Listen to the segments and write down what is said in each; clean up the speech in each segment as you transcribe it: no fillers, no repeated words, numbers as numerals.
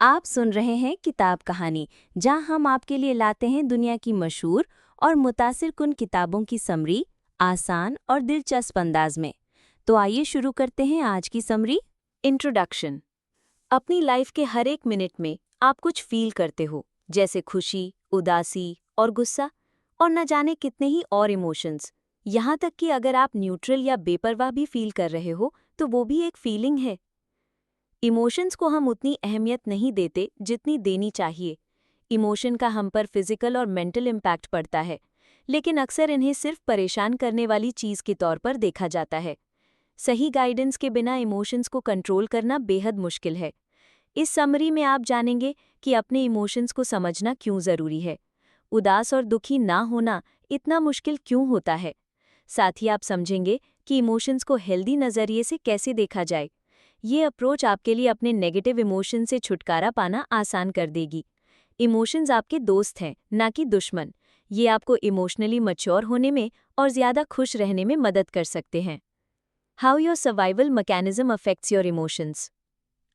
आप सुन रहे हैं किताब कहानी, जहां हम आपके लिए लाते हैं दुनिया की मशहूर और मुतासिर कुन किताबों की समरी, आसान और दिलचस्प अंदाज में। तो आइए शुरू करते हैं आज की समरी। इंट्रोडक्शन। अपनी लाइफ के हर एक मिनट में आप कुछ फील करते हो, जैसे खुशी, उदासी और गुस्सा, और न जाने कितने ही और इमोशंस। यहाँ तक कि अगर आप न्यूट्रल या बेपरवाह भी फील कर रहे हो, तो वो भी एक फीलिंग है। इमोशंस को हम उतनी अहमियत नहीं देते जितनी देनी चाहिए। इमोशन का हम पर फिजिकल और मेंटल इम्पैक्ट पड़ता है, लेकिन अक्सर इन्हें सिर्फ परेशान करने वाली चीज़ के तौर पर देखा जाता है। सही गाइडेंस के बिना इमोशंस को कंट्रोल करना बेहद मुश्किल है। इस समरी में आप जानेंगे कि अपने इमोशंस को समझना क्यों ज़रूरी है, उदास और दुखी ना होना इतना मुश्किल क्यों होता है। साथ ही आप समझेंगे कि इमोशंस को हेल्दी नज़रिए से कैसे देखा जाए। ये अप्रोच आपके लिए अपने नेगेटिव इमोशन से छुटकारा पाना आसान कर देगी। इमोशंस आपके दोस्त हैं, ना कि दुश्मन। ये आपको इमोशनली मैच्योर होने में और ज़्यादा खुश रहने में मदद कर सकते हैं। How your survival mechanism affects your emotions.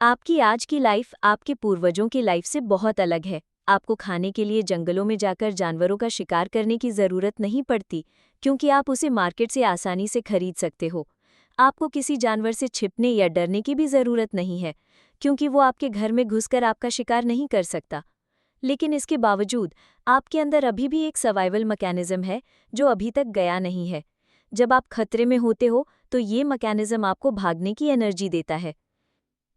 आपकी आज की लाइफ आपके पूर्वजों की लाइफ से बहुत अलग है। आपको खाने के लिए जंगलों में जाकर जानवरों का शिकार करने की ज़रूरत नहीं पड़ती, क्योंकि आप उसे मार्केट से आसानी से खरीद सकते हो। आपको किसी जानवर से छिपने या डरने की भी ज़रूरत नहीं है, क्योंकि वो आपके घर में घुसकर आपका शिकार नहीं कर सकता। लेकिन इसके बावजूद आपके अंदर अभी भी एक सर्वाइवल मैकेनिज्म है जो अभी तक गया नहीं है। जब आप खतरे में होते हो तो ये मैकेनिज्म आपको भागने की एनर्जी देता है।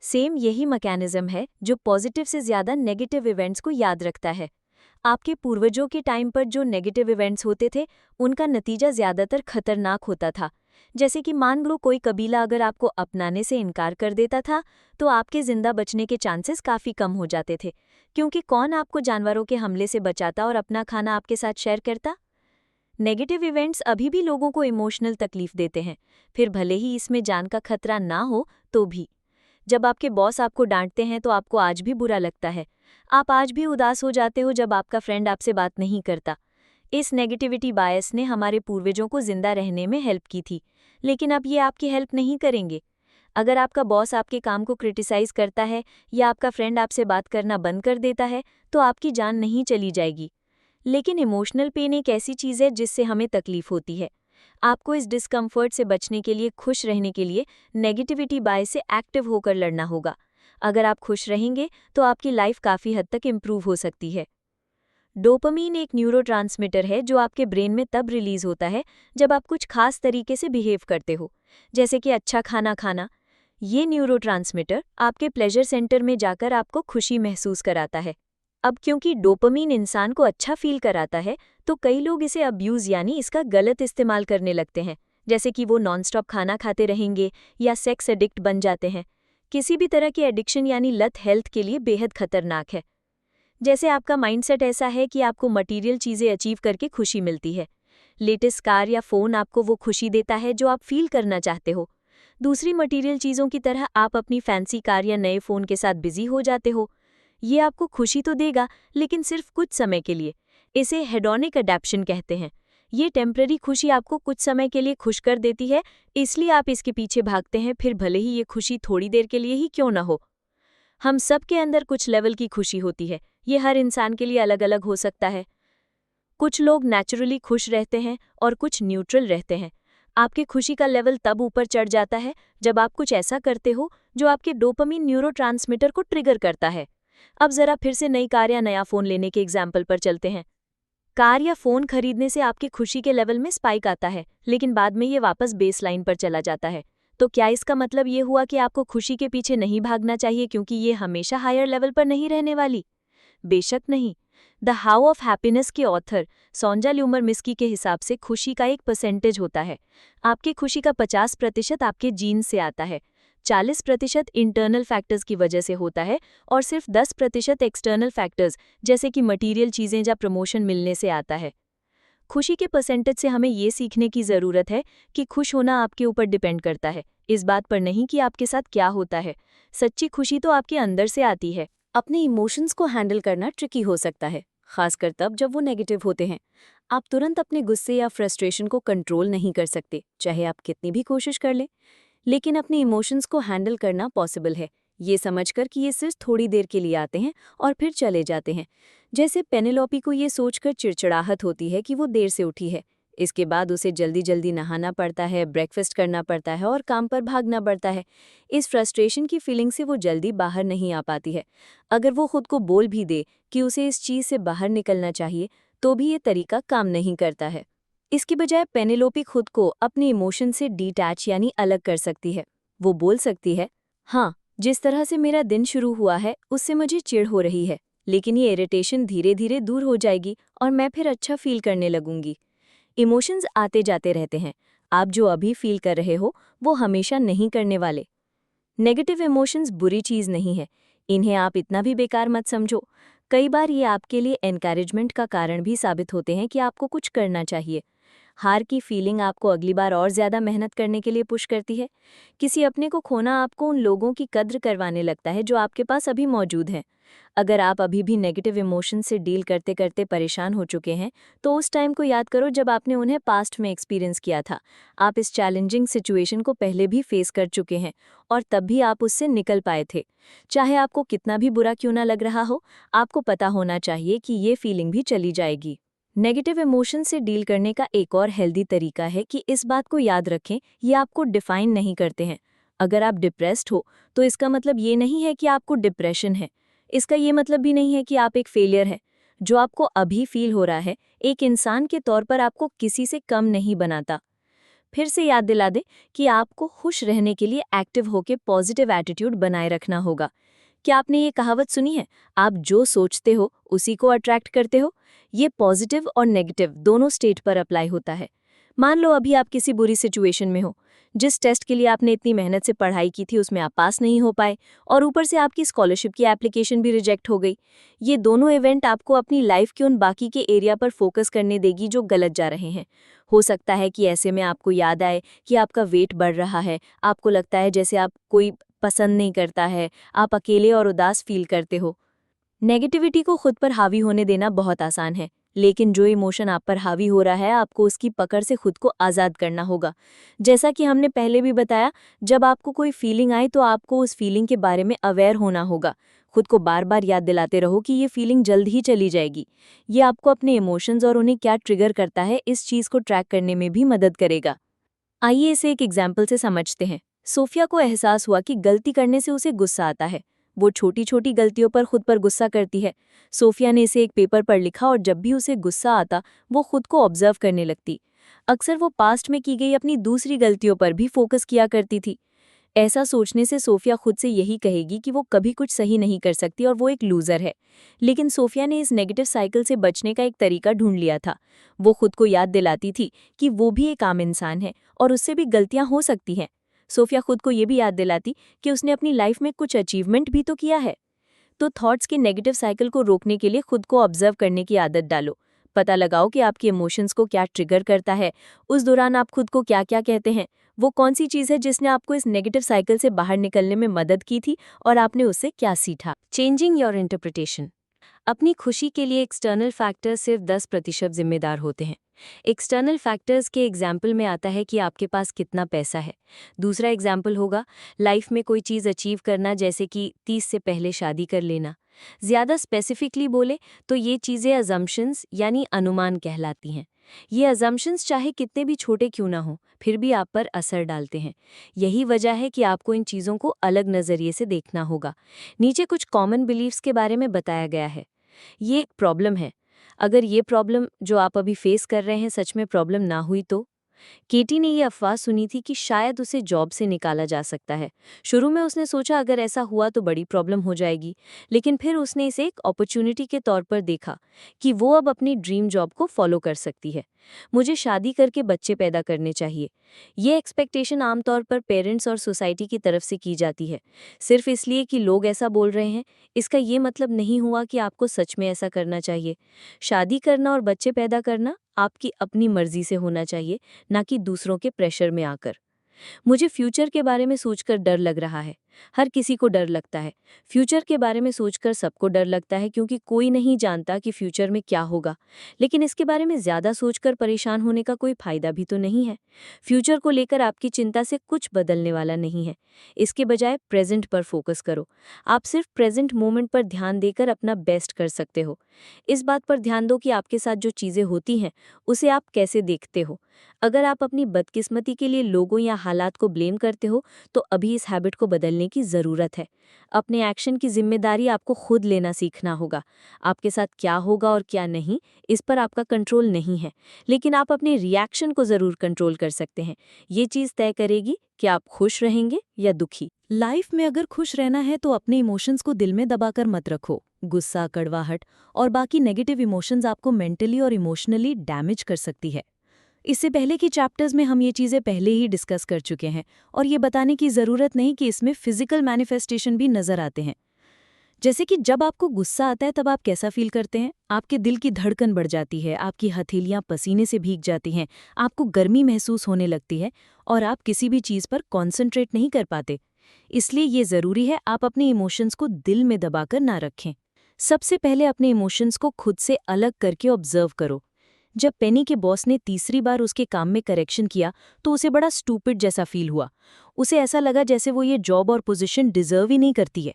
सेम यही मैकेनिज्म है जो पॉजिटिव से ज़्यादा नेगेटिव इवेंट्स को याद रखता है। आपके पूर्वजों के टाइम पर जो नेगेटिव इवेंट्स होते थे, उनका नतीजा ज़्यादातर खतरनाक होता था। जैसे कि मान लो कोई कबीला अगर आपको अपनाने से इनकार कर देता था, तो आपके जिंदा बचने के चांसेस काफ़ी कम हो जाते थे, क्योंकि कौन आपको जानवरों के हमले से बचाता और अपना खाना आपके साथ शेयर करता। नेगेटिव इवेंट्स अभी भी लोगों को इमोशनल तकलीफ देते हैं, फिर भले ही इसमें जान का खतरा ना हो तो भी। जब आपके बॉस आपको डांटते हैं तो आपको आज भी बुरा लगता है। आप आज भी उदास हो जाते हो जब आपका फ्रेंड आपसे बात नहीं करता। इस नेगेटिविटी बायस ने हमारे पूर्वजों को जिंदा रहने में हेल्प की थी, लेकिन अब ये आपकी हेल्प नहीं करेंगे। अगर आपका बॉस आपके काम को क्रिटिसाइज करता है या आपका फ्रेंड आपसे बात करना बंद कर देता है, तो आपकी जान नहीं चली जाएगी। लेकिन इमोशनल पेन एक ऐसी चीज़ है जिससे हमें तकलीफ होती है। आपको इस डिस्कम्फर्ट से बचने के लिए, खुश रहने के लिए नेगेटिविटी बायस से एक्टिव होकर लड़ना होगा। अगर आप खुश रहेंगे तो आपकी लाइफ काफ़ी हद तक इम्प्रूव हो सकती है। डोपामीन एक न्यूरोट्रांसमीटर है जो आपके ब्रेन में तब रिलीज होता है जब आप कुछ खास तरीके से बिहेव करते हो, जैसे कि अच्छा खाना खाना। ये न्यूरोट्रांसमीटर आपके प्लेजर सेंटर में जाकर आपको खुशी महसूस कराता है। अब क्योंकि डोपामीन इंसान को अच्छा फील कराता है, तो कई लोग इसे अब्यूज़ यानी इसका गलत इस्तेमाल करने लगते हैं, जैसे कि वो नॉनस्टॉप खाना खाते रहेंगे या सेक्स एडिक्ट बन जाते हैं। किसी भी तरह की एडिक्शन यानी लत हेल्थ के लिए बेहद खतरनाक है। जैसे आपका माइंडसेट ऐसा है कि आपको मटीरियल चीज़ें अचीव करके खुशी मिलती है। लेटेस्ट कार या फ़ोन आपको वो खुशी देता है जो आप फील करना चाहते हो। दूसरी मटीरियल चीज़ों की तरह आप अपनी फैंसी कार या नए फ़ोन के साथ बिजी हो जाते हो। ये आपको खुशी तो देगा, लेकिन सिर्फ कुछ समय के लिए। इसे हेडोनिक अडैप्शन कहते हैं। ये टेम्पररी खुशी आपको कुछ समय के लिए खुश कर देती है, इसलिए आप इसके पीछे भागते हैं, फिर भले ही ये खुशी थोड़ी देर के लिए ही क्यों न हो। हम सब के अंदर कुछ लेवल की खुशी होती है, ये हर इंसान के लिए अलग अलग हो सकता है। कुछ लोग नेचुरली खुश रहते हैं और कुछ न्यूट्रल रहते हैं। आपकी खुशी का लेवल तब ऊपर चढ़ जाता है जब आप कुछ ऐसा करते हो जो आपके डोपामीन न्यूरोट्रांसमीटर को ट्रिगर करता है। अब जरा फिर से नई कार या नया फ़ोन लेने के एग्जाम्पल पर चलते हैं। कार या फ़ोन खरीदने से आपकी खुशी के लेवल में स्पाइक आता है, लेकिन बाद में ये वापस बेसलाइन पर चला जाता है। तो क्या इसका मतलब ये हुआ कि आपको खुशी के पीछे नहीं भागना चाहिए, क्योंकि ये हमेशा हायर लेवल पर नहीं रहने वाली? बेशक नहीं। द हाउ ऑफ हैप्पीनेस के ऑथर सोंजा ल्यूमर मिस्की के हिसाब से खुशी का एक परसेंटेज होता है। आपकी खुशी का 50% आपके जीन्स से आता है, 40% इंटरनल फैक्टर्स की वजह से होता है, और सिर्फ 10% एक्सटर्नल फैक्टर्स जैसे कि मटीरियल चीज़ें या प्रमोशन मिलने से आता है। खुशी के परसेंटेज से हमें ये सीखने की ज़रूरत है कि खुश होना आपके ऊपर डिपेंड करता है, इस बात पर नहीं कि आपके साथ क्या होता है। सच्ची खुशी तो आपके अंदर से आती है। अपने इमोशंस को हैंडल करना ट्रिकी हो सकता है, खासकर तब जब वो नेगेटिव होते हैं। आप तुरंत अपने गुस्से या फ्रस्ट्रेशन को कंट्रोल नहीं कर सकते, चाहे आप कितनी भी कोशिश कर लें। लेकिन अपने इमोशंस को हैंडल करना पॉसिबल है। ये समझकर कि ये सिर्फ थोड़ी देर के लिए आते हैं और फिर चले जाते हैं। जैसे पेनेलोपी को ये सोचकर चिड़चिड़ाहट होती है कि वो देर से उठी है। इसके बाद उसे जल्दी जल्दी नहाना पड़ता है, ब्रेकफास्ट करना पड़ता है और काम पर भागना पड़ता है। इस फ्रस्ट्रेशन की फीलिंग से वो जल्दी बाहर नहीं आ पाती है। अगर वो खुद को बोल भी दे कि उसे इस चीज़ से बाहर निकलना चाहिए, तो भी ये तरीका काम नहीं करता है। इसकी बजाय पेनेलोपी खुद को अपने इमोशन से डिटैच यानी अलग कर सकती है। वो बोल सकती है, हाँ, जिस तरह से मेरा दिन शुरू हुआ है उससे मुझे चिढ़ हो रही है, लेकिन ये इरिटेशन धीरे धीरे दूर हो जाएगी और मैं फिर अच्छा फील करने लगूंगी। इमोशंस आते जाते रहते हैं। आप जो अभी फील कर रहे हो वो हमेशा नहीं करने वाले। नेगेटिव इमोशंस बुरी चीज़ नहीं है, इन्हें आप इतना भी बेकार मत समझो। कई बार ये आपके लिए एनकरेजमेंट का कारण भी साबित होते हैं कि आपको कुछ करना चाहिए। हार की फीलिंग आपको अगली बार और ज़्यादा मेहनत करने के लिए पुश करती है। किसी अपने को खोना आपको उन लोगों की कद्र करवाने लगता है जो आपके पास अभी मौजूद हैं। अगर आप अभी भी नेगेटिव इमोशन से डील करते करते परेशान हो चुके हैं, तो उस टाइम को याद करो जब आपने उन्हें पास्ट में एक्सपीरियंस किया था। आप इस चैलेंजिंग सिचुएशन को पहले भी फेस कर चुके हैं और तब भी आप उससे निकल पाए थे। चाहे आपको कितना भी बुरा क्यों ना लग रहा हो, आपको पता होना चाहिए कि ये फीलिंग भी चली जाएगी। नेगेटिव इमोशन से डील करने का एक और हेल्दी तरीका है कि इस बात को याद रखें, ये आपको डिफाइन नहीं करते हैं। अगर आप डिप्रेस्ड हो तो इसका मतलब ये नहीं है कि आपको डिप्रेशन है। इसका ये मतलब भी नहीं है कि आप एक फेलियर हैं। जो आपको अभी फील हो रहा है, एक इंसान के तौर पर आपको किसी से कम नहीं बनाता। फिर से याद दिला दें कि आपको खुश रहने के लिए एक्टिव होकर पॉजिटिव एटीट्यूड बनाए रखना होगा। क्या आपने ये कहावत सुनी है, आप जो सोचते हो उसी को अट्रैक्ट करते हो? ये पॉजिटिव और नेगेटिव दोनों स्टेट पर अप्लाई होता है। मान लो अभी आप किसी बुरी सिचुएशन में हो। जिस टेस्ट के लिए आपने इतनी मेहनत से पढ़ाई की थी उसमें आप पास नहीं हो पाए और ऊपर से आपकी स्कॉलरशिप की एप्लीकेशन भी रिजेक्ट हो गई। ये दोनों इवेंट आपको अपनी लाइफ के उन बाकी के एरिया पर फोकस करने देगी जो गलत जा रहे हैं। हो सकता है कि ऐसे में आपको याद आए कि आपका वेट बढ़ रहा है, आपको लगता है जैसे आप कोई पसंद नहीं करता है, आप अकेले और उदास फील करते हो। नेगेटिविटी को खुद पर हावी होने देना बहुत आसान है, लेकिन जो इमोशन आप पर हावी हो रहा है आपको उसकी पकड़ से खुद को आज़ाद करना होगा। जैसा कि हमने पहले भी बताया, जब आपको कोई फीलिंग आए तो आपको उस फीलिंग के बारे में अवेयर होना होगा। खुद को बार बार याद दिलाते रहो कि ये फीलिंग जल्द ही चली जाएगी। ये आपको अपने इमोशंस और उन्हें क्या ट्रिगर करता है इस चीज़ को ट्रैक करने में भी मदद करेगा। आइए इसे एक एग्जाम्पल से समझते हैं। सोफिया को एहसास हुआ कि गलती करने से उसे गुस्सा आता है। वो छोटी छोटी गलतियों पर खुद पर गुस्सा करती है। सोफिया ने इसे एक पेपर पर लिखा और जब भी उसे गुस्सा आता वो खुद को ऑब्जर्व करने लगती। अक्सर वो पास्ट में की गई अपनी दूसरी गलतियों पर भी फोकस किया करती थी। ऐसा सोचने से सोफिया खुद से यही कहेगी कि वो कभी कुछ सही नहीं कर सकती और वो एक लूजर है। लेकिन सोफिया ने इस नेगेटिव साइकिल से बचने का एक तरीका ढूंढ लिया था। वो खुद को याद दिलाती थी कि वो भी एक आम इंसान है और उससे भी गलतियां हो सकती हैं। सोफिया खुद को ये भी याद दिलाती कि उसने अपनी लाइफ में कुछ अचीवमेंट भी तो किया है। तो थॉट्स के नेगेटिव साइकिल को रोकने के लिए खुद को ऑब्जर्व करने की आदत डालो। पता लगाओ कि आपके इमोशंस को क्या ट्रिगर करता है। उस दौरान आप खुद को क्या क्या कहते हैं। वो कौन सी चीज़ है जिसने आपको इस नेगेटिव साइकिल से बाहर निकलने में मदद की थी और आपने उससे क्या सीखा। Changing your interpretation. अपनी खुशी के लिए एक्सटर्नल फैक्टर्स सिर्फ 10% जिम्मेदार होते हैं। एक्सटर्नल फैक्टर्स के एग्जाम्पल में आता है कि आपके पास कितना पैसा है। दूसरा एग्जाम्पल होगा लाइफ में कोई चीज़ अचीव करना, जैसे कि 30 से पहले शादी कर लेना। ज़्यादा स्पेसिफिकली बोले तो ये चीज़ें अजम्पशंस यानी अनुमान कहलाती हैं। ये अजम्पशंस चाहे कितने भी छोटे क्यों ना हो, फिर भी आप पर असर डालते हैं। यही वजह है कि आपको इन चीज़ों को अलग नज़रिए से देखना होगा। नीचे कुछ कॉमन बिलीव्स के बारे में बताया गया है। ये एक प्रॉब्लम है। अगर ये प्रॉब्लम जो आप अभी फेस कर रहे हैं सच में प्रॉब्लम ना हुई तो? केटी ने ये अफवाह सुनी थी कि शायद उसे जॉब से निकाला जा सकता है। शुरू में उसने सोचा अगर ऐसा हुआ तो बड़ी प्रॉब्लम हो जाएगी, लेकिन फिर उसने इसे एक अपॉर्चुनिटी के तौर पर देखा कि वो अब अपनी ड्रीम जॉब को फॉलो कर सकती है। मुझे शादी करके बच्चे पैदा करने चाहिए। ये एक्सपेक्टेशन आमतौर पर पेरेंट्स और सोसाइटी की तरफ से की जाती है। सिर्फ इसलिए कि लोग ऐसा बोल रहे हैं, इसका ये मतलब नहीं हुआ कि आपको सच में ऐसा करना चाहिए। शादी करना और बच्चे पैदा करना आपकी अपनी मर्जी से होना चाहिए, ना कि दूसरों के प्रेशर में आकर। मुझे फ्यूचर के बारे में सोचकर डर लग रहा है। हर किसी को डर लगता है। फ्यूचर के बारे में सोचकर सबको डर लगता है क्योंकि कोई नहीं जानता कि फ्यूचर में क्या होगा। लेकिन इसके बारे में ज़्यादा सोचकर परेशान होने का कोई फ़ायदा भी तो नहीं है। फ्यूचर को लेकर आपकी चिंता से कुछ बदलने वाला नहीं है। इसके बजाय प्रेजेंट पर फोकस करो। आप सिर्फ प्रेजेंट मोमेंट पर ध्यान देकर अपना बेस्ट कर सकते हो। इस बात पर ध्यान दो कि आपके साथ जो चीज़ें होती हैं उसे आप कैसे देखते हो। अगर आप अपनी बदकिस्मती के लिए लोगों या हालात को ब्लेम करते हो तो अभी इस हैबिट को बदलने की ज़रूरत है। अपने एक्शन की जिम्मेदारी आपको खुद लेना सीखना होगा। आपके साथ क्या होगा और क्या नहीं, इस पर आपका कंट्रोल नहीं है, लेकिन आप अपने रिएक्शन को ज़रूर कंट्रोल कर सकते हैं। ये चीज़ तय करेगी कि आप खुश रहेंगे या दुखी। लाइफ में अगर खुश रहना है तो अपने इमोशंस को दिल में दबाकर मत रखो। गुस्सा, कड़वाहट और बाकी नेगेटिव इमोशंस आपको मेंटली और इमोशनली डैमेज कर सकती है। इससे पहले की चैप्टर्स में हम ये चीज़ें पहले ही डिस्कस कर चुके हैं और ये बताने की ज़रूरत नहीं कि इसमें फिजिकल मैनिफेस्टेशन भी नज़र आते हैं। जैसे कि जब आपको गुस्सा आता है तब आप कैसा फील करते हैं? आपके दिल की धड़कन बढ़ जाती है, आपकी हथेलियां पसीने से भीग जाती हैं, आपको गर्मी महसूस होने लगती है और आप किसी भी चीज़ पर कॉन्सेंट्रेट नहीं कर पाते। इसलिए ये ज़रूरी है आप अपने इमोशंस को दिल में दबाकर ना रखें। सबसे पहले अपने इमोशंस को खुद से अलग करके ऑब्जर्व करो। जब पेनी के बॉस ने तीसरी बार उसके काम में करेक्शन किया तो उसे बड़ा स्टूपिड जैसा फील हुआ। उसे ऐसा लगा जैसे वो ये जॉब और पोजीशन डिजर्व ही नहीं करती है।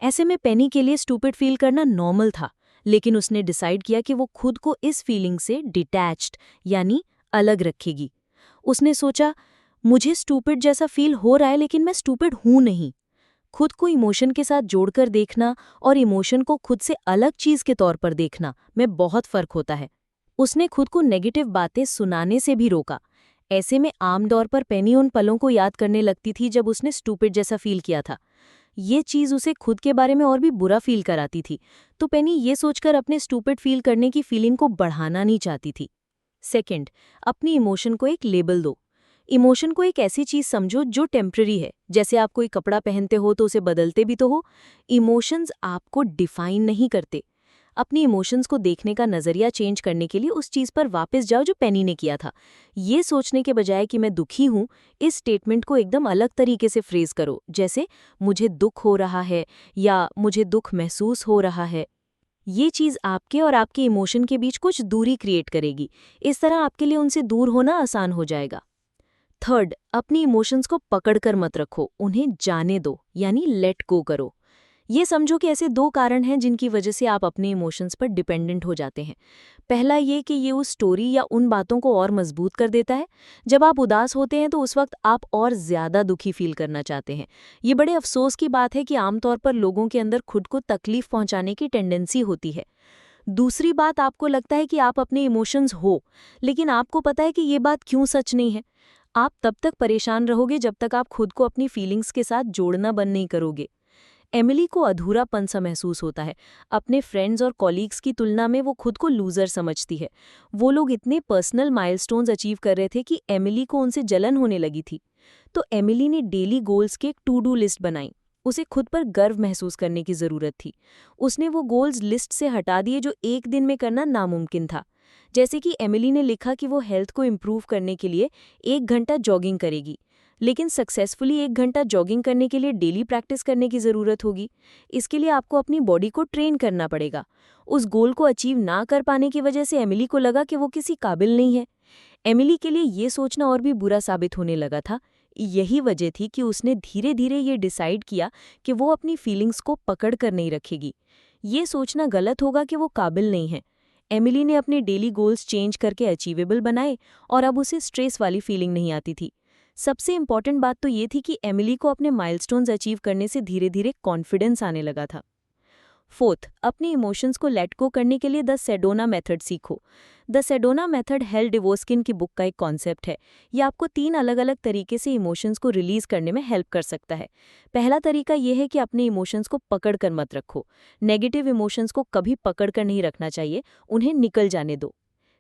ऐसे में पेनी के लिए स्टूपिड फील करना नॉर्मल था, लेकिन उसने डिसाइड किया कि वो खुद को इस फीलिंग से डिटैच्ड यानी अलग रखेगी। उसने सोचा, मुझे स्टूपिड जैसा फील हो रहा है लेकिन मैं स्टूपिड हूं नहीं। खुद को इमोशन के साथ जोड़कर देखना और इमोशन को खुद से अलग चीज के तौर पर देखना में बहुत फर्क होता है। उसने खुद को नेगेटिव बातें सुनाने से भी रोका। ऐसे में आमतौर पर पेनी उन पलों को याद करने लगती थी जब उसने स्टूपिड जैसा फील किया था। ये चीज़ उसे खुद के बारे में और भी बुरा फील कराती थी, तो पेनी ये सोचकर अपने स्टूपिड फील करने की फीलिंग को बढ़ाना नहीं चाहती थी। सेकंड, अपनी इमोशन को एक लेबल दो। इमोशन को एक ऐसी चीज़ समझो जो टेम्पररी है। जैसे आप कोई कपड़ा पहनते हो तो उसे बदलते भी तो हो। इमोशंस आपको डिफाइन नहीं करते। अपनी इमोशंस को देखने का नज़रिया चेंज करने के लिए उस चीज़ पर वापस जाओ जो पेनी ने किया था। ये सोचने के बजाय कि मैं दुखी हूँ, इस स्टेटमेंट को एकदम अलग तरीके से फ्रेज करो, जैसे मुझे दुख हो रहा है या मुझे दुख महसूस हो रहा है। ये चीज़ आपके और आपके इमोशन के बीच कुछ दूरी क्रिएट करेगी। इस तरह आपके लिए उनसे दूर होना आसान हो जाएगा। थर्ड, अपनी इमोशंस को पकड़कर मत रखो, उन्हें जाने दो यानी लेट गो करो। ये समझो कि ऐसे दो कारण हैं जिनकी वजह से आप अपने इमोशंस पर डिपेंडेंट हो जाते हैं। पहला ये कि ये उस स्टोरी या उन बातों को और मजबूत कर देता है। जब आप उदास होते हैं तो उस वक्त आप और ज़्यादा दुखी फील करना चाहते हैं। ये बड़े अफसोस की बात है कि आमतौर पर लोगों के अंदर खुद को तकलीफ पहुंचाने की टेंडेंसी होती है। दूसरी बात, आपको लगता है कि आप अपने इमोशंस हो, लेकिन आपको पता है कि ये बात क्यों सच नहीं है। आप तब तक परेशान रहोगे जब तक आप खुद को अपनी फीलिंग्स के साथ जोड़ना बंद नहीं करोगे। एमिली को अधूरापन सा महसूस होता है। अपने फ्रेंड्स और कॉलीग्स की तुलना में वो खुद को लूजर समझती है। वो लोग इतने पर्सनल माइलस्टोन्स अचीव कर रहे थे कि एमिली को उनसे जलन होने लगी थी। तो एमिली ने डेली गोल्स की एक टू डू लिस्ट बनाई। उसे खुद पर गर्व महसूस करने की ज़रूरत थी। उसने वो गोल्स लिस्ट से हटा दिए जो एक दिन में करना नामुमकिन था। जैसे कि एमिली ने लिखा कि वो हेल्थ को इम्प्रूव करने के लिए 1 घंटा जॉगिंग करेगी, लेकिन सक्सेसफुली 1 घंटा जॉगिंग करने के लिए डेली प्रैक्टिस करने की ज़रूरत होगी। इसके लिए आपको अपनी बॉडी को ट्रेन करना पड़ेगा। उस गोल को अचीव ना कर पाने की वजह से एमिली को लगा कि वो किसी काबिल नहीं है। एमिली के लिए ये सोचना और भी बुरा साबित होने लगा था। यही वजह थी कि उसने धीरे धीरे ये डिसाइड किया कि वो अपनी फीलिंग्स को पकड़ कर नहीं रखेगी। ये सोचना गलत होगा कि वो काबिल नहीं है। एमिली ने अपने डेली गोल्स चेंज करके अचीवेबल बनाए और अब उसे स्ट्रेस वाली फीलिंग नहीं आती थी। सबसे इम्पॉर्टेंट बात तो ये थी कि एमिली को अपने माइलस्टोन्स अचीव करने से धीरे धीरे कॉन्फिडेंस आने लगा था। फोर्थ, अपने इमोशंस को लेट गो करने के लिए द सेडोना मेथड सीखो। द सेडोना मेथड हेल डिवोस्किन की बुक का एक कॉन्सेप्ट है। ये आपको 3 अलग अलग तरीके से इमोशंस को रिलीज करने में हेल्प कर सकता है। पहला तरीका ये है कि अपने इमोशंस को पकड़ कर मत रखो। नेगेटिव इमोशंस को कभी पकड़ कर नहीं रखना चाहिए, उन्हें निकल जाने दो।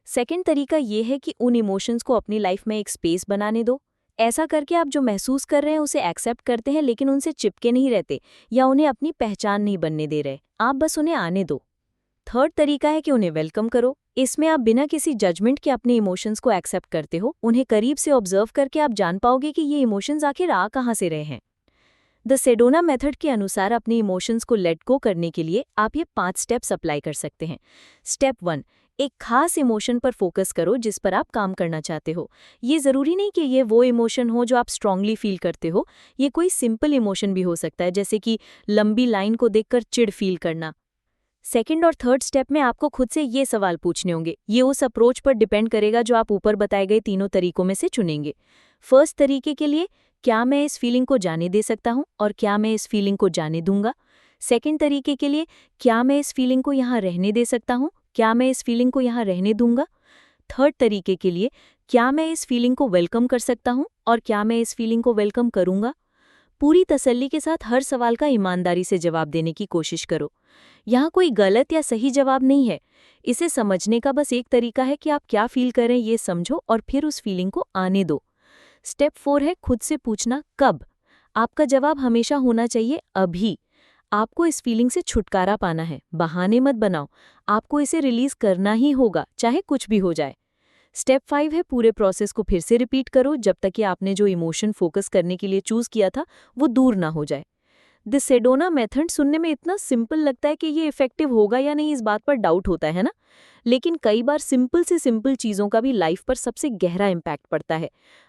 सेकेंड तरीका ये है कि उन इमोशंस को अपनी लाइफ में एक स्पेस बनाने दो। ऐसा करके आप जो महसूस कर रहे हैं उसे एक्सेप्ट करते हैं, लेकिन उनसे चिपके नहीं रहते या उन्हें अपनी पहचान नहीं बनने दे रहे, आप बस उन्हें आने दो। थर्ड तरीका है कि उन्हें वेलकम करो। इसमें आप बिना किसी जजमेंट के अपने इमोशंस को एक्सेप्ट करते हो। उन्हें करीब से ऑब्जर्व करके आप जान पाओगे कि ये इमोशंस आखिर आ कहाँ से रहे हैं। द सेडोना मेथड के अनुसार अपने इमोशंस को लेट गो करने के लिए आप ये 5 स्टेप्स अप्लाई कर सकते हैं। स्टेप 1, एक खास इमोशन पर फोकस करो जिस पर आप काम करना चाहते हो। ये ज़रूरी नहीं कि ये वो इमोशन हो जो आप स्ट्रांगली फील करते हो, ये कोई सिंपल इमोशन भी हो सकता है, जैसे कि लंबी लाइन को देखकर चिढ़ फील करना। सेकंड और थर्ड स्टेप में आपको खुद से ये सवाल पूछने होंगे। ये उस अप्रोच पर डिपेंड करेगा जो आप ऊपर बताए गए तीनों तरीकों में से चुनेंगे। फर्स्ट तरीके के लिए, क्या मैं इस फीलिंग को जाने दे सकता हूँ और क्या मैं इस फीलिंग को जाने दूंगा। सेकंड तरीके के लिए, क्या मैं इस फीलिंग को यहाँ रहने दे सकता हूँ, क्या मैं इस फीलिंग को यहाँ रहने दूंगा। थर्ड तरीके के लिए, क्या मैं इस फीलिंग को वेलकम कर सकता हूँ और क्या मैं इस फीलिंग को वेलकम करूंगा। पूरी तसल्ली के साथ हर सवाल का ईमानदारी से जवाब देने की कोशिश करो। यहाँ कोई गलत या सही जवाब नहीं है। इसे समझने का बस एक तरीका है कि आप क्या फील करें ये समझो और फिर उस फीलिंग को आने दो। स्टेप 4 है खुद से पूछना कब। आपका जवाब हमेशा होना चाहिए अभी। आपको इस फीलिंग से छुटकारा पाना है, बहाने मत बनाओ। आपको इसे रिलीज करना ही होगा, चाहे कुछ भी हो जाए। स्टेप 5 है पूरे प्रोसेस को फिर से रिपीट करो जब तक कि आपने जो इमोशन फोकस करने के लिए चूज किया था वो दूर ना हो जाए। द सेडोना मेथड सुनने में इतना सिंपल लगता है कि ये इफेक्टिव होगा या नहीं इस बात पर डाउट होता है ना, लेकिन कई बार सिंपल से सिंपल चीज़ों का भी लाइफ पर सबसे गहरा इम्पैक्ट पड़ता है।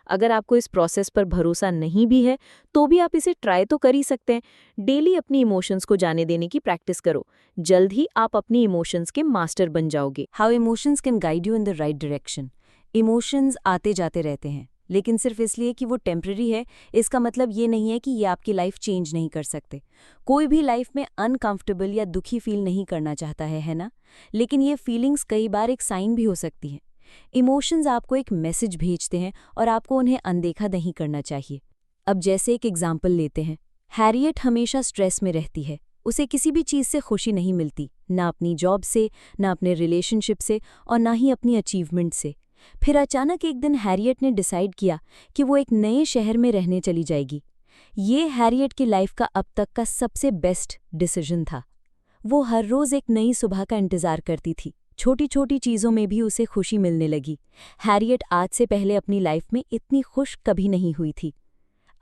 अगर आपको इस प्रोसेस पर भरोसा नहीं भी है तो भी आप इसे ट्राई तो कर ही सकते हैं। डेली अपनी इमोशंस को जाने देने की प्रैक्टिस करो, जल्द ही आप अपनी इमोशंस के मास्टर बन जाओगे। How emotions can guide you in the right direction. Emotions आते जाते रहते हैं, लेकिन सिर्फ इसलिए कि वो टेम्पररी है इसका मतलब ये नहीं है कि ये आपकी लाइफ चेंज नहीं कर सकते। कोई भी लाइफ में अनकंफर्टेबल या दुखी फील नहीं करना चाहता है ना? लेकिन ये फीलिंग्स कई बार एक साइन भी हो सकती हैं। इमोशंस आपको एक मैसेज भेजते हैं और आपको उन्हें अनदेखा नहीं करना चाहिए। अब जैसे एक एग्जाम्पल लेते हैं, हैरियट हमेशा स्ट्रेस में रहती है। उसे किसी भी चीज़ से खुशी नहीं मिलती, ना अपनी जॉब से, ना अपने रिलेशनशिप से और ना ही अपनी अचीवमेंट से। फिर अचानक एक दिन हैरियट ने डिसाइड किया कि वो एक नए शहर में रहने चली जाएगी। ये हैरियट की लाइफ का अब तक का सबसे बेस्ट डिसीजन था। वो हर रोज़ एक नई सुबह का इंतज़ार करती थी। छोटी छोटी चीज़ों में भी उसे खुशी मिलने लगी। हैरियट आज से पहले अपनी लाइफ में इतनी खुश कभी नहीं हुई थी।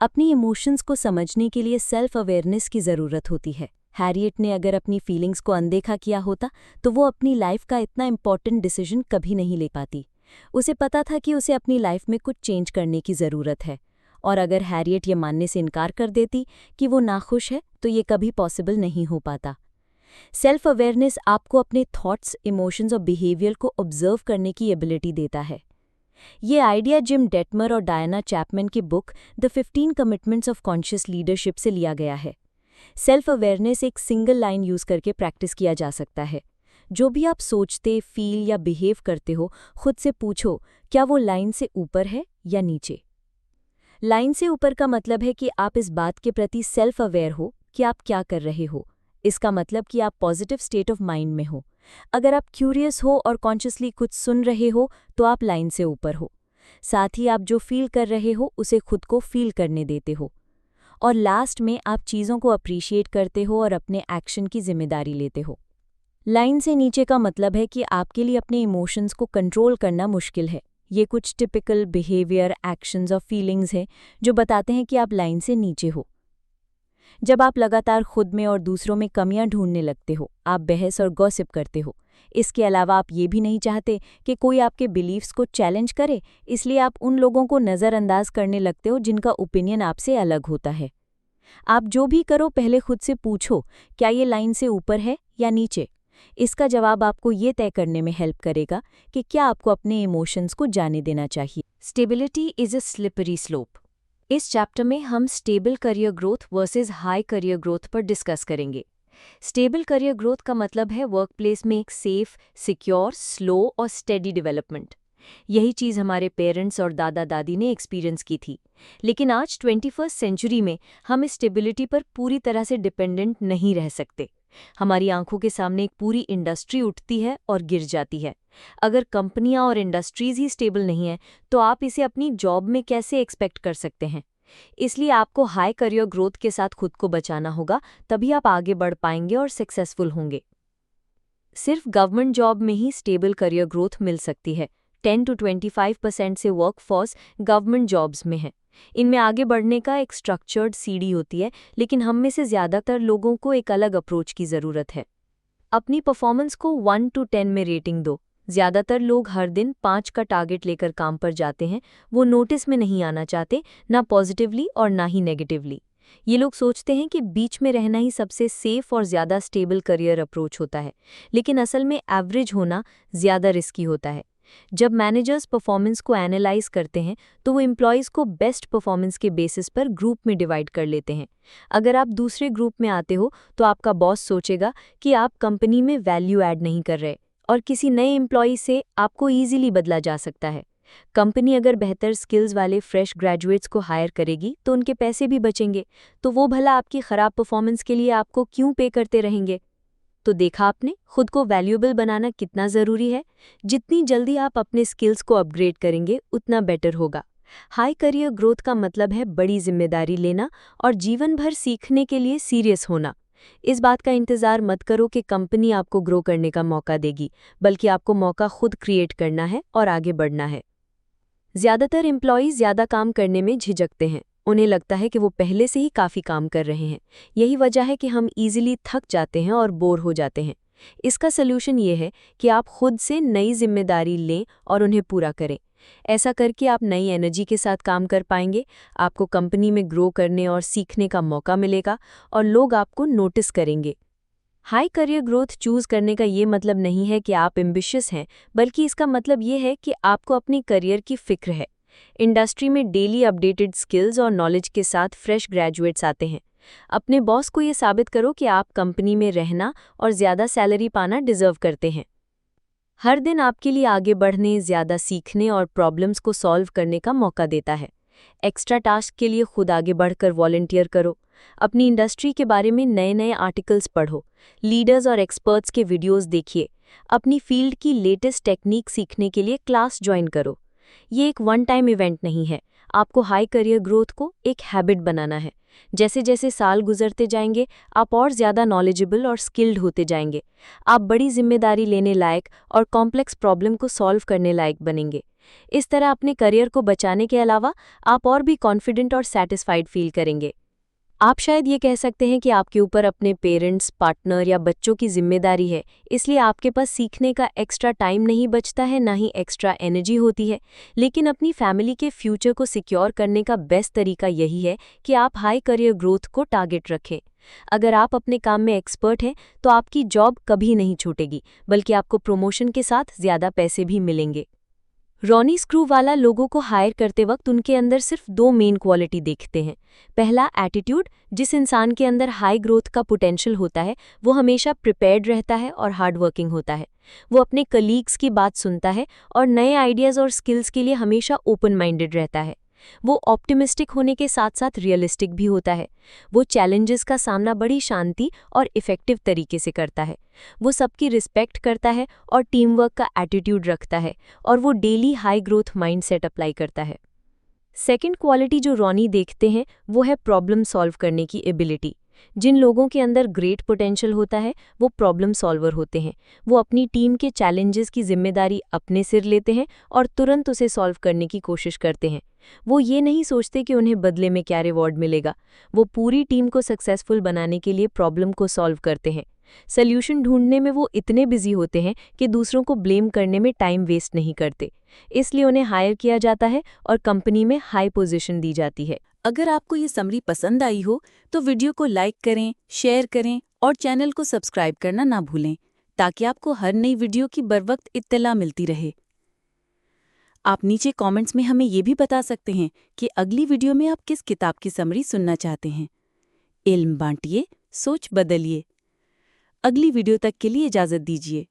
अपनी इमोशंस को समझने के लिए सेल्फ अवेयरनेस की ज़रूरत होती है। हैरियट ने अगर अपनी फीलिंग्स को अनदेखा किया होता तो वो अपनी लाइफ का इतना इम्पॉर्टेंट डिसीजन कभी नहीं ले पाती। उसे पता था कि उसे अपनी लाइफ में कुछ चेंज करने की ज़रूरत है, और अगर हैरियट ये मानने से इनकार कर देती कि वो नाखुश है तो ये कभी पॉसिबल नहीं हो पाता। सेल्फ अवेयरनेस आपको अपने थॉट्स, इमोशंस और बिहेवियर को ऑब्जर्व करने की एबिलिटी देता है। ये आइडिया जिम डेटमर और डायना चैपमैन की book the 15 commitments of conscious leadership से लिया गया है। सेल्फ अवेयरनेस एक सिंगल लाइन यूज़ करके प्रैक्टिस किया जा सकता है। जो भी आप सोचते, फील या बिहेव करते हो, खुद से पूछो क्या वो लाइन से ऊपर है या नीचे। लाइन से ऊपर का मतलब है कि आप इस बात के प्रति सेल्फ अवेयर हो कि आप क्या कर रहे हो। इसका मतलब कि आप पॉजिटिव स्टेट ऑफ माइंड में हो। अगर आप क्यूरियस हो और कॉन्शियसली कुछ सुन रहे हो तो आप लाइन से ऊपर हो। साथ ही आप जो फील कर रहे हो उसे खुद को फील करने देते हो। और लास्ट में आप चीज़ों को अप्रिशिएट करते हो और अपने एक्शन की जिम्मेदारी लेते हो। लाइन से नीचे का मतलब है कि आपके लिए अपने इमोशंस को कंट्रोल करना मुश्किल है। ये कुछ टिपिकल बिहेवियर, एक्शंस और फीलिंग्स हैं जो बताते हैं कि आप लाइन से नीचे हो। जब आप लगातार खुद में और दूसरों में कमियां ढूंढने लगते हो, आप बहस और गॉसिप करते हो। इसके अलावा आप ये भी नहीं चाहते कि कोई आपके बिलीव्स को चैलेंज करे, इसलिए आप उन लोगों को नज़रअंदाज करने लगते हो जिनका ओपिनियन आपसे अलग होता है। आप जो भी करो पहले खुद से पूछो क्या ये लाइन से ऊपर है या नीचे। इसका जवाब आपको ये तय करने में हेल्प करेगा कि क्या आपको अपने इमोशंस को जाने देना चाहिए। Stability is a slippery slope. इस चैप्टर में हम stable career growth versus high career growth पर डिस्कस करेंगे। स्टेबल करियर ग्रोथ का मतलब है वर्कप्लेस में एक सेफ, सिक्योर, स्लो और स्टेडी डेवलपमेंट। यही चीज़ हमारे पेरेंट्स और दादा दादी ने एक्सपीरियंस की थी। लेकिन आज 21st सेंचुरी में हम इस स्टेबिलिटी पर पूरी तरह से डिपेंडेंट नहीं रह सकते। हमारी आंखों के सामने एक पूरी इंडस्ट्री उठती है और गिर जाती है। अगर कंपनियां और इंडस्ट्रीज ही स्टेबल नहीं हैं, तो आप इसे अपनी जॉब में कैसे एक्सपेक्ट कर सकते हैं। इसलिए आपको हाई करियर ग्रोथ के साथ खुद को बचाना होगा, तभी आप आगे बढ़ पाएंगे और सक्सेसफुल होंगे। सिर्फ गवर्नमेंट जॉब में ही स्टेबल करियर ग्रोथ मिल सकती है। 10 to 25% से वर्कफोर्स गवर्नमेंट जॉब्स में है। इनमें आगे बढ़ने का एक स्ट्रक्चर्ड सीढ़ी होती है, लेकिन हम में से ज़्यादातर लोगों को एक अलग अप्रोच की ज़रूरत है। अपनी परफॉर्मेंस को 1 to 10 में रेटिंग दो। ज़्यादातर लोग हर दिन 5 का टारगेट लेकर काम पर जाते हैं। वो नोटिस में नहीं आना चाहते, ना पॉजिटिवली और ना ही नेगेटिवली। ये लोग सोचते हैं कि बीच में रहना ही सबसे सेफ और ज़्यादा स्टेबल करियर अप्रोच होता है, लेकिन असल में एवरेज होना ज़्यादा रिस्की होता है। जब मैनेजर्स परफॉर्मेंस को एनालाइज करते हैं तो वो एम्प्लॉयज़ को बेस्ट परफॉर्मेंस के बेसिस पर ग्रुप में डिवाइड कर लेते हैं। अगर आप दूसरे ग्रुप में आते हो तो आपका बॉस सोचेगा कि आप कंपनी में वैल्यू ऐड नहीं कर रहे और किसी नए एम्प्लॉय से आपको ईजिली बदला जा सकता है। कंपनी अगर बेहतर स्किल्स वाले फ्रेश ग्रेजुएट्स को हायर करेगी तो उनके पैसे भी बचेंगे, तो वो भला आपकी खराब परफॉर्मेंस के लिए आपको क्यों पे करते रहेंगे। तो देखा आपने, खुद को वैल्यूएबल बनाना कितना ज़रूरी है। जितनी जल्दी आप अपने स्किल्स को अपग्रेड करेंगे उतना बेटर होगा। हाई करियर ग्रोथ का मतलब है बड़ी जिम्मेदारी लेना और जीवन भर सीखने के लिए सीरियस होना। इस बात का इंतज़ार मत करो कि कंपनी आपको ग्रो करने का मौका देगी, बल्कि आपको मौका खुद क्रिएट करना है और आगे बढ़ना है। ज़्यादातर एम्प्लॉयज़ ज़्यादा काम करने में झिझकते हैं। उन्हें लगता है कि वो पहले से ही काफ़ी काम कर रहे हैं। यही वजह है कि हम ईजिली थक जाते हैं और बोर हो जाते हैं। इसका सलूशन ये है कि आप खुद से नई जिम्मेदारी लें और उन्हें पूरा करें। ऐसा करके आप नई एनर्जी के साथ काम कर पाएंगे, आपको कंपनी में ग्रो करने और सीखने का मौका मिलेगा और लोग आपको नोटिस करेंगे। हाई करियर ग्रोथ चूज करने का ये मतलब नहीं है कि आप एम्बिशियस हैं, बल्कि इसका मतलब ये है कि आपको अपनी करियर की फिक्र है। इंडस्ट्री में डेली अपडेटेड स्किल्स और नॉलेज के साथ फ्रेश ग्रेजुएट्स आते हैं। अपने बॉस को ये साबित करो कि आप कंपनी में रहना और ज़्यादा सैलरी पाना डिजर्व करते हैं। हर दिन आपके लिए आगे बढ़ने, ज़्यादा सीखने और प्रॉब्लम्स को सॉल्व करने का मौका देता है। एक्स्ट्रा टास्क के लिए खुद आगे बढ़कर वॉलंटियर करो। अपनी इंडस्ट्री के बारे में नए नए आर्टिकल्स पढ़ो, लीडर्स और एक्सपर्ट्स के वीडियोस देखिए, अपनी फील्ड की लेटेस्ट टेक्निक सीखने के लिए क्लास ज्वाइन करो। ये एक वन टाइम इवेंट नहीं है, आपको हाई करियर ग्रोथ को एक हैबिट बनाना है। जैसे जैसे साल गुजरते जाएंगे, आप और ज़्यादा नॉलेजेबल और स्किल्ड होते जाएंगे। आप बड़ी जिम्मेदारी लेने लायक और कॉम्प्लेक्स प्रॉब्लम को सॉल्व करने लायक बनेंगे। इस तरह अपने करियर को बचाने के अलावा आप और भी कॉन्फिडेंट और सैटिस्फाइड फील करेंगे। आप शायद ये कह सकते हैं कि आपके ऊपर अपने पेरेंट्स, पार्टनर या बच्चों की जिम्मेदारी है, इसलिए आपके पास सीखने का एक्स्ट्रा टाइम नहीं बचता है, ना ही एक्स्ट्रा एनर्जी होती है। लेकिन अपनी फैमिली के फ्यूचर को सिक्योर करने का बेस्ट तरीका यही है कि आप हाई करियर ग्रोथ को टारगेट रखें। अगर आप अपने काम में एक्सपर्ट हैं तो आपकी जॉब कभी नहीं छूटेगी, बल्कि आपको प्रमोशन के साथ ज़्यादा पैसे भी मिलेंगे। रॉनी स्क्रूवाला लोगों को हायर करते वक्त उनके अंदर सिर्फ 2 मेन क्वालिटी देखते हैं। पहला, एटीट्यूड। जिस इंसान के अंदर हाई ग्रोथ का पोटेंशियल होता है वो हमेशा प्रिपेयर्ड रहता है और हार्ड वर्किंग होता है। वो अपने कलीग्स की बात सुनता है और नए आइडियाज़ और स्किल्स के लिए हमेशा ओपन माइंडेड रहता है। वो ऑप्टिमिस्टिक होने के साथ साथ रियलिस्टिक भी होता है। वो चैलेंजेस का सामना बड़ी शांति और इफ़ेक्टिव तरीके से करता है। वो सबकी रिस्पेक्ट करता है और टीम वर्क का एटीट्यूड रखता है, और वो daily high growth mindset apply करता है। सेकंड क्वालिटी जो रॉनी देखते हैं वो है प्रॉब्लम सॉल्व करने की एबिलिटी। जिन लोगों के अंदर ग्रेट पोटेंशियल होता है वो प्रॉब्लम सॉल्वर होते हैं। वो अपनी टीम के चैलेंजेस की जिम्मेदारी अपने सिर लेते हैं और तुरंत उसे सॉल्व करने की कोशिश करते हैं। वो ये नहीं सोचते कि उन्हें बदले में क्या रिवॉर्ड मिलेगा। वो पूरी टीम को सक्सेसफुल बनाने के लिए प्रॉब्लम को सॉल्व करते हैं। सॉल्यूशन ढूंढने में वो इतने बिजी होते हैं कि दूसरों को ब्लेम करने में टाइम वेस्ट नहीं करते। इसलिए उन्हें हायर किया जाता है और कंपनी में हाई पोजीशन दी जाती है। अगर आपको ये समरी पसंद आई हो तो वीडियो को लाइक करें, शेयर करें और चैनल को सब्सक्राइब करना ना भूलें, ताकि आपको हर नई वीडियो की बरवक्त इत्तला मिलती रहे। आप नीचे कमेंट्स में हमें ये भी बता सकते हैं कि अगली वीडियो में आप किस किताब की समरी सुनना चाहते हैं। इल्म बांटिए, सोच बदलिए। अगली वीडियो तक के लिए इजाज़त दीजिए।